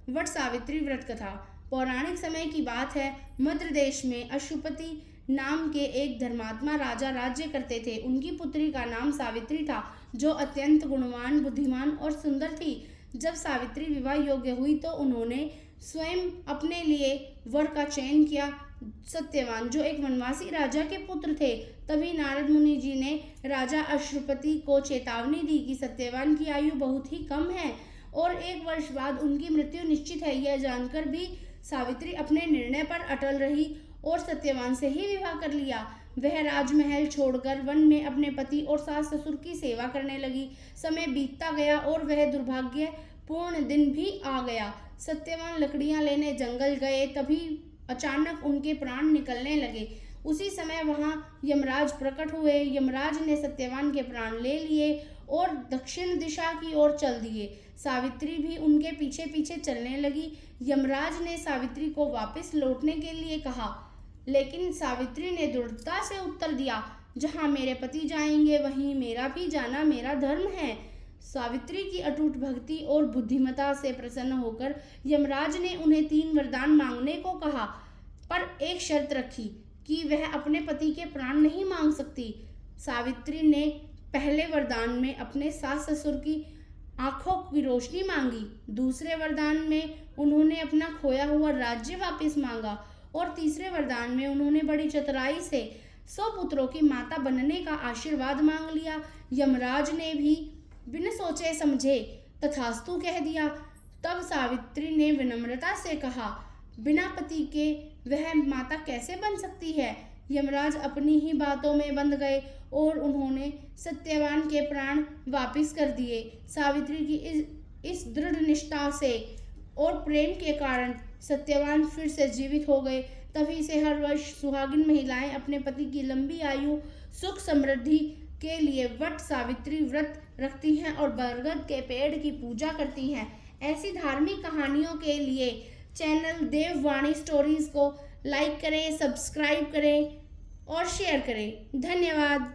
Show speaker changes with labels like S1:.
S1: वट सावित्री व्रत कथा। पौराणिक समय की बात है। मध्य देश में अशुपति नाम के एक धर्मात्मा राजा राज्य करते थे। उनकी पुत्री का नाम सावित्री था, जो अत्यंत गुणवान, बुद्धिमान और सुंदर थी। जब सावित्री विवाह योग्य हुई तो उन्होंने स्वयं अपने लिए वर का चयन किया। सत्यवान, जो एक वनवासी राजा के पुत्र थे। तभी नारद मुनि जी ने राजा अशुपति को चेतावनी दी कि सत्यवान की आयु बहुत ही कम है और 1 वर्ष बाद उनकी मृत्यु निश्चित है। यह जानकर भी सावित्री अपने निर्णय पर अटल रही और सत्यवान से ही विवाह कर लिया। वह राजमहल छोड़कर वन में अपने पति और सास ससुर की सेवा करने लगी। समय बीतता गया और वह दुर्भाग्यपूर्ण दिन भी आ गया। सत्यवान लकड़ियां लेने जंगल गए, तभी अचानक उनके प्राण निकलने लगे। उसी समय वहां यमराज प्रकट हुए। यमराज ने सत्यवान के प्राण ले लिए और दक्षिण दिशा की ओर चल दिए। सावित्री भी उनके पीछे पीछे चलने लगी। यमराज ने सावित्री को वापस लौटने के लिए कहा, लेकिन सावित्री ने दृढ़ता से उत्तर दिया, जहां मेरे पति जाएंगे वहीं मेरा भी जाना मेरा धर्म है। सावित्री की अटूट भक्ति और बुद्धिमता से प्रसन्न होकर यमराज ने उन्हें 3 वरदान मांगने को कहा, पर एक शर्त रखी कि वह अपने पति के प्राण नहीं मांग सकती। सावित्री ने पहले वरदान में अपने सास ससुर की आंखों की रोशनी मांगी। दूसरे वरदान में उन्होंने अपना खोया हुआ राज्य वापस मांगा और तीसरे वरदान में उन्होंने बड़ी चतुराई से 100 पुत्रों की माता बनने का आशीर्वाद मांग लिया। यमराज ने भी बिना सोचे समझे तथास्तु कह दिया। तब सावित्री ने विनम्रता से कहा, बिना पति के वह माता कैसे बन सकती है। यमराज अपनी ही बातों में बंध गए और उन्होंने सत्यवान के प्राण वापस कर दिए। सावित्री की इस दृढ़ निष्ठा से और प्रेम के कारण सत्यवान फिर से जीवित हो गए। तभी से हर वर्ष सुहागिन महिलाएं अपने पति की लंबी आयु, सुख समृद्धि के लिए वट सावित्री व्रत रखती हैं और बरगद के पेड़ की पूजा करती हैं। ऐसी धार्मिक कहानियों के लिए चैनल देववाणी स्टोरीज को लाइक करें, सब्सक्राइब करें और शेयर करें। धन्यवाद।